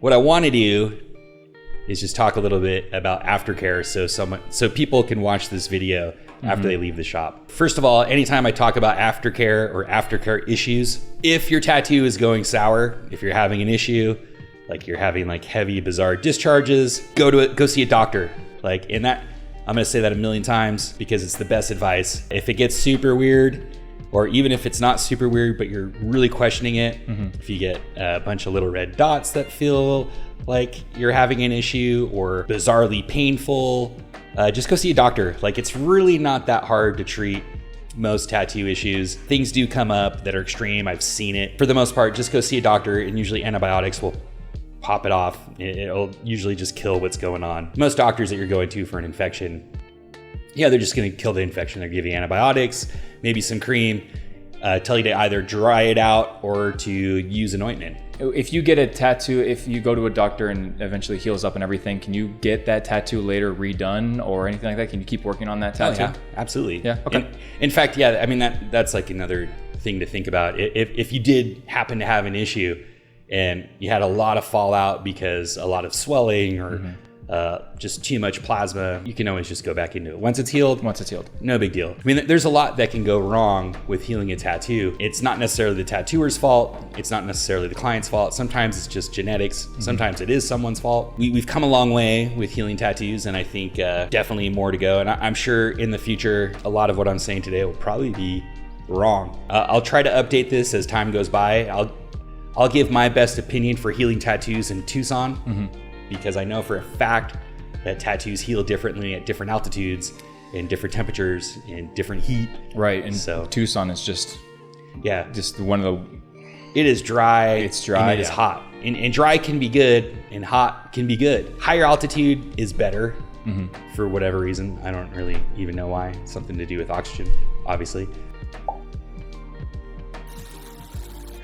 what I want to do is just talk a little bit about aftercare so people can watch this video after they leave the shop. First of all, anytime I talk about aftercare or aftercare issues, if your tattoo is going sour, if you're having an issue, like you're having like heavy, bizarre discharges, go see a doctor. Like in that, I'm gonna say that a million times because it's the best advice. If it gets super weird, or even if it's not super weird, but you're really questioning it, if you get a bunch of little red dots that feel like you're having an issue or bizarrely painful, just go see a doctor. Like it's really not that hard to treat most tattoo issues. Things do come up that are extreme. I've seen it. For the most part, just go see a doctor and usually antibiotics will pop it off. It'll usually just kill what's going on. Most doctors that you're going to for an infection, yeah, they're just gonna kill the infection. They're giving you antibiotics, maybe some cream, tell you to either dry it out or to use an ointment. If you get a tattoo, if you go to a doctor and eventually heals up and everything, can you get that tattoo later redone or anything like that? Can you keep working on that tattoo? Oh, yeah, absolutely. Yeah, okay. In fact, yeah, I mean, that's like another thing to think about. If you did happen to have an issue and you had a lot of fallout because a lot of swelling or just too much plasma, you can always just go back into it. Once it's healed, no big deal. I mean, there's a lot that can go wrong with healing a tattoo. It's not necessarily the tattooer's fault. It's not necessarily the client's fault. Sometimes it's just genetics. Sometimes it is someone's fault. We've come a long way with healing tattoos, and I think definitely more to go. And I'm sure in the future, a lot of what I'm saying today will probably be wrong. I'll try to update this as time goes by. I'll give my best opinion for healing tattoos in Tucson. Because I know for a fact that tattoos heal differently at different altitudes, in different temperatures, in different heat. Right, and so Tucson is just one of the... It is dry. It's dry. And it is hot. And dry can be good, and hot can be good. Higher altitude is better for whatever reason. I don't really even know why. It's something to do with oxygen, obviously.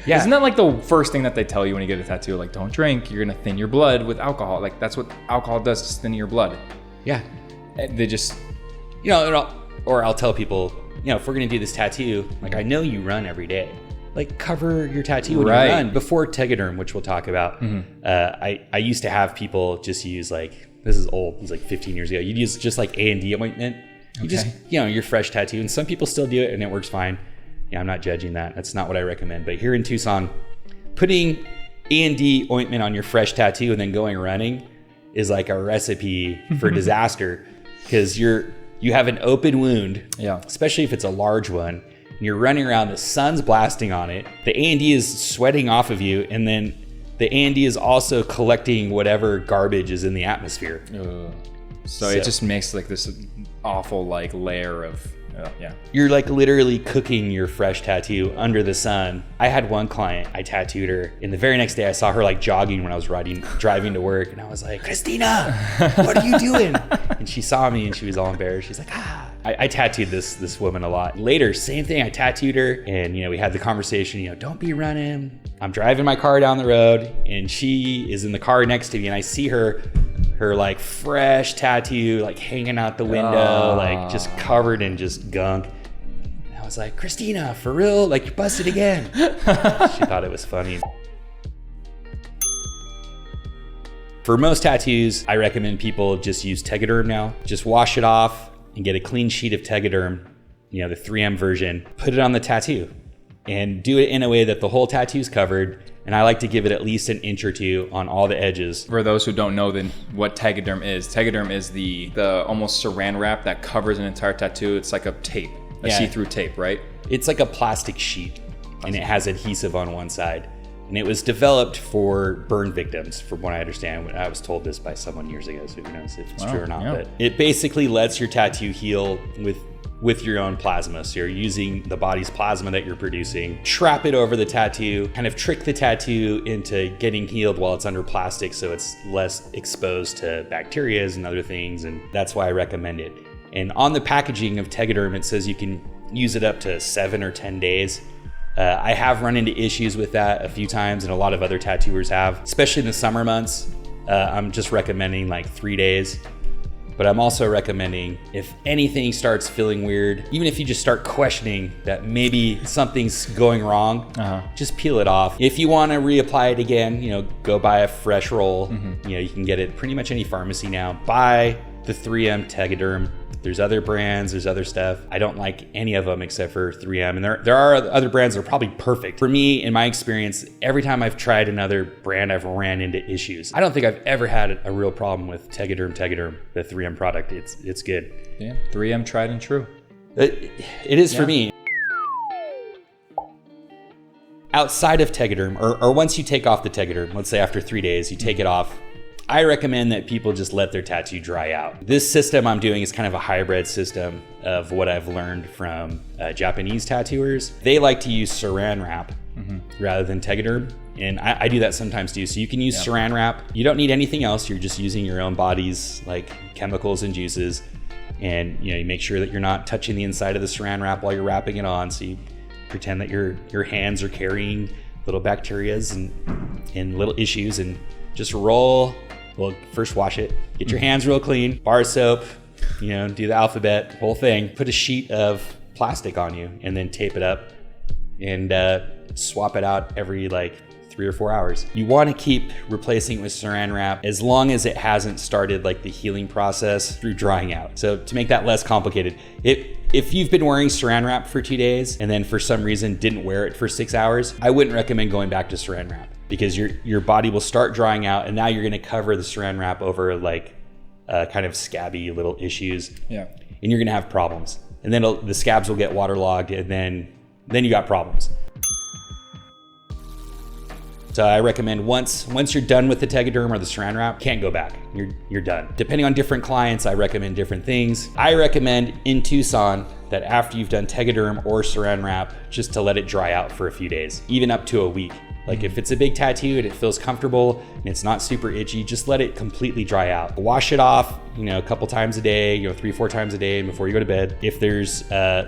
Yeah. Isn't that like the first thing that they tell you when you get a tattoo? Like, don't drink, you're gonna thin your blood with alcohol. Like, that's what alcohol does, to thin your blood. Yeah. They just... or I'll tell people, if we're gonna do this tattoo, like, I know you run every day. Like, cover your tattoo when you run. Before TEGADERM, which we'll talk about, I used to have people just use like, this is old, it was like 15 years ago. You'd use just like A&D ointment. You just, your fresh tattoo. And some people still do it and it works fine. Yeah, I'm not judging that. That's not what I recommend. But here in Tucson, putting A&D ointment on your fresh tattoo and then going running is like a recipe for disaster, because you have an open wound, especially if it's a large one, and you're running around, the sun's blasting on it, the A&D is sweating off of you, and then the A&D is also collecting whatever garbage is in the atmosphere. So it just makes like this awful like layer of... You're like literally cooking your fresh tattoo under the sun. I had one client, I tattooed her, and the very next day I saw her like jogging when I was driving to work, and I was like, Christina, what are you doing? And she saw me and she was all embarrassed. She's like, I tattooed this woman a lot. Later, same thing, I tattooed her, and we had the conversation, don't be running. I'm driving my car down the road, and she is in the car next to me, and I see her like fresh tattoo, like hanging out the window, like just covered in just gunk. And I was like, Christina, for real? Like, you busted again. She thought it was funny. For most tattoos, I recommend people just use TEGADERM now. Just wash it off and get a clean sheet of TEGADERM, the 3M version, put it on the tattoo and do it in a way that the whole tattoo is covered. And I like to give it at least an inch or two on all the edges. For those who don't know then what TEGADERM is the almost saran wrap that covers an entire tattoo. It's like a tape, see-through tape, right? It's like a plastic sheet, and it has adhesive on one side. And it was developed for burn victims, from what I understand. I was told this by someone years ago, so who knows if it's true or not. Yeah. But it basically lets your tattoo heal with your own plasma. So you're using the body's plasma that you're producing, trap it over the tattoo, kind of trick the tattoo into getting healed while it's under plastic, so it's less exposed to bacteria and other things, and that's why I recommend it. And on the packaging of TEGADERM, it says you can use it up to 7 or 10 days. I have run into issues with that a few times, and a lot of other tattooers have, especially in the summer months. I'm just recommending like 3 days. But I'm also recommending, if anything starts feeling weird, even if you just start questioning that maybe something's going wrong, just peel it off. If you want to reapply it again, go buy a fresh roll. You can get it pretty much any pharmacy now. Buy the 3M TEGADERM. There's other brands, there's other stuff. I don't like any of them except for 3M. And there are other brands that are probably perfect. For me, in my experience, every time I've tried another brand, I've ran into issues. I don't think I've ever had a real problem with TEGADERM, the 3M product. It's good. Yeah, 3M tried and true. It is for me. Outside of TEGADERM, or once you take off the TEGADERM, let's say after 3 days, you take it off, I recommend that people just let their tattoo dry out. This system I'm doing is kind of a hybrid system of what I've learned from Japanese tattooers. They like to use saran wrap rather than TEGADERM. And I do that sometimes too. So you can use saran wrap. You don't need anything else. You're just using your own body's like chemicals and juices. And you make sure that you're not touching the inside of the saran wrap while you're wrapping it on. So you pretend that your hands are carrying little bacterias and little issues, and just roll. Well, first wash it, get your hands real clean, bar soap, do the alphabet, whole thing. Put a sheet of plastic on you and then tape it up and swap it out every 3 or 4 hours. You want to keep replacing it with saran wrap as long as it hasn't started the healing process through drying out. So to make that less complicated, if you've been wearing saran wrap for 2 days and then for some reason didn't wear it for 6 hours, I wouldn't recommend going back to saran wrap, because your body will start drying out, and now you're going to cover the saran wrap over kind of scabby little issues. Yeah. And you're going to have problems. And then the scabs will get waterlogged, and then you got problems. So I recommend once you're done with the TEGADERM or the saran wrap, can't go back. You're done. Depending on different clients, I recommend different things. I recommend in Tucson that after you've done TEGADERM or saran wrap, just to let it dry out for a few days, even up to a week. If it's a big tattoo and it feels comfortable and it's not super itchy, just let it completely dry out. Wash it off, a couple times a day, 3-4 times a day before you go to bed. If there's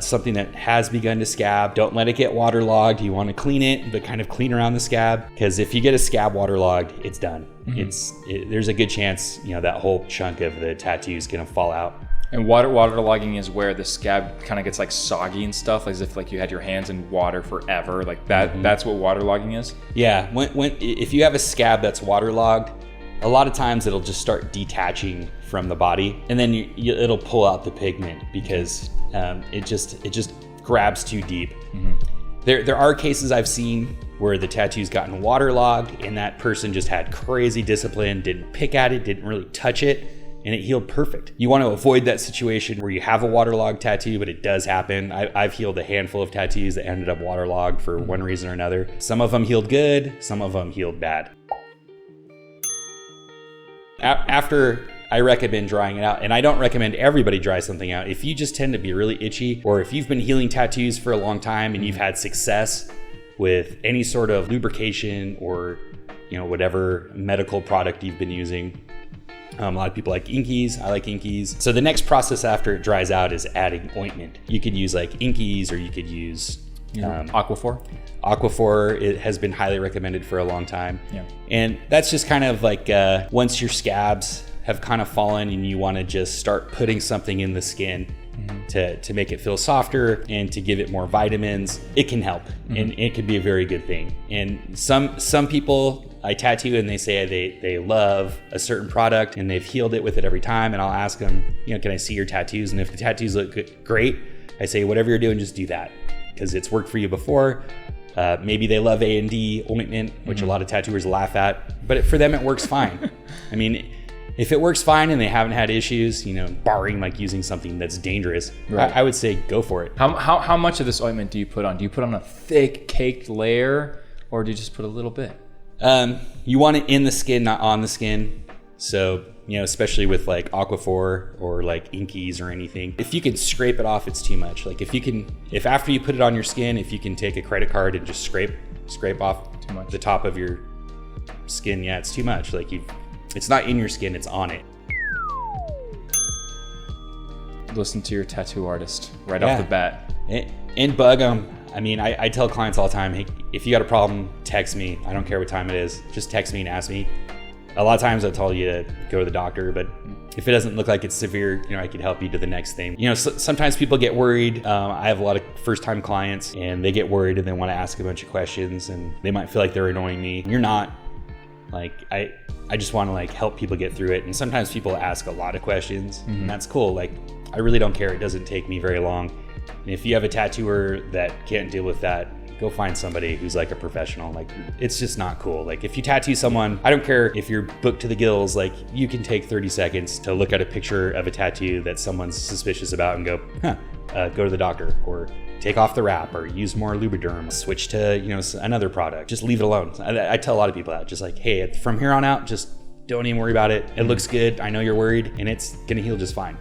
something that has begun to scab, don't let it get waterlogged. You want to clean it, but kind of clean around the scab, because if you get a scab waterlogged, it's done. There's a good chance, that whole chunk of the tattoo is going to fall out. And waterlogging is where the scab kind of gets soggy and stuff, as if you had your hands in water forever, that. That's what waterlogging is. Yeah, if you have a scab that's waterlogged, a lot of times it'll just start detaching from the body, and then it'll pull out the pigment because it just grabs too deep. There are cases I've seen where the tattoo's gotten waterlogged, and that person just had crazy discipline, didn't pick at it, didn't really touch it, and it healed perfect. You want to avoid that situation where you have a waterlogged tattoo, but it does happen. I've healed a handful of tattoos that ended up waterlogged for one reason or another. Some of them healed good, some of them healed bad. After, I recommend drying it out, and I don't recommend everybody dry something out. If you just tend to be really itchy, or if you've been healing tattoos for a long time and you've had success with any sort of lubrication or whatever medical product you've been using, a lot of people like Inkies. I like Inkies. So the next process after it dries out is adding ointment. You could use Inkies, or you could use Aquaphor. Aquaphor, it has been highly recommended for a long time. Yeah. And that's just kind of once your scabs have kind of fallen and you want to just start putting something in the skin to make it feel softer and to give it more vitamins, it can help. And it could be a very good thing. And some people I tattoo and they say they love a certain product and they've healed it with it every time, and I'll ask them, can I see your tattoos? And if the tattoos look great, I say, whatever you're doing, just do that, because it's worked for you before. Maybe they love A&D ointment, which a lot of tattooers laugh at, but for them it works fine. I mean, if it works fine and they haven't had issues, barring using something that's dangerous, right, I would say go for it. How much of this ointment do you put on? Do you put on a thick caked layer, or do you just put a little bit? You want it in the skin, not on the skin. So, especially with Aquaphor or Inkies or anything, if you can scrape it off, it's too much. If after you put it on your skin, if you can take a credit card and just scrape off the top of your skin, yeah, it's too much. It's not in your skin, it's on it. Listen to your tattoo artist right off the bat. And bug them. I mean, I tell clients all the time, hey, if you got a problem, text me. I don't care what time it is. Just text me and ask me. a lot of times I tell you to go to the doctor, but if it doesn't look like it's severe, you know, I can help you to the next thing. You know, sometimes people get worried. I have a lot of first-time clients, and they get worried and they want to ask a bunch of questions, and they might feel like they're annoying me. You're not. Like, I just want to like help people get through it. And sometimes people ask a lot of questions, and that's cool. Like, I really don't care. It doesn't take me very long. And if you have a tattooer that can't deal with that, go find somebody who's like a professional. Like, it's just not cool. Like, if you tattoo someone, I don't care if you're booked to the gills, like, you can take 30 seconds to look at a picture of a tattoo that someone's suspicious about and go, go to the doctor, or take off the wrap, or use more Lubriderm, switch to, you know, another product. Just leave it alone. I tell a lot of people that, just like, hey, from here on out, just don't even worry about it. It looks good. I know you're worried, and it's gonna heal just fine.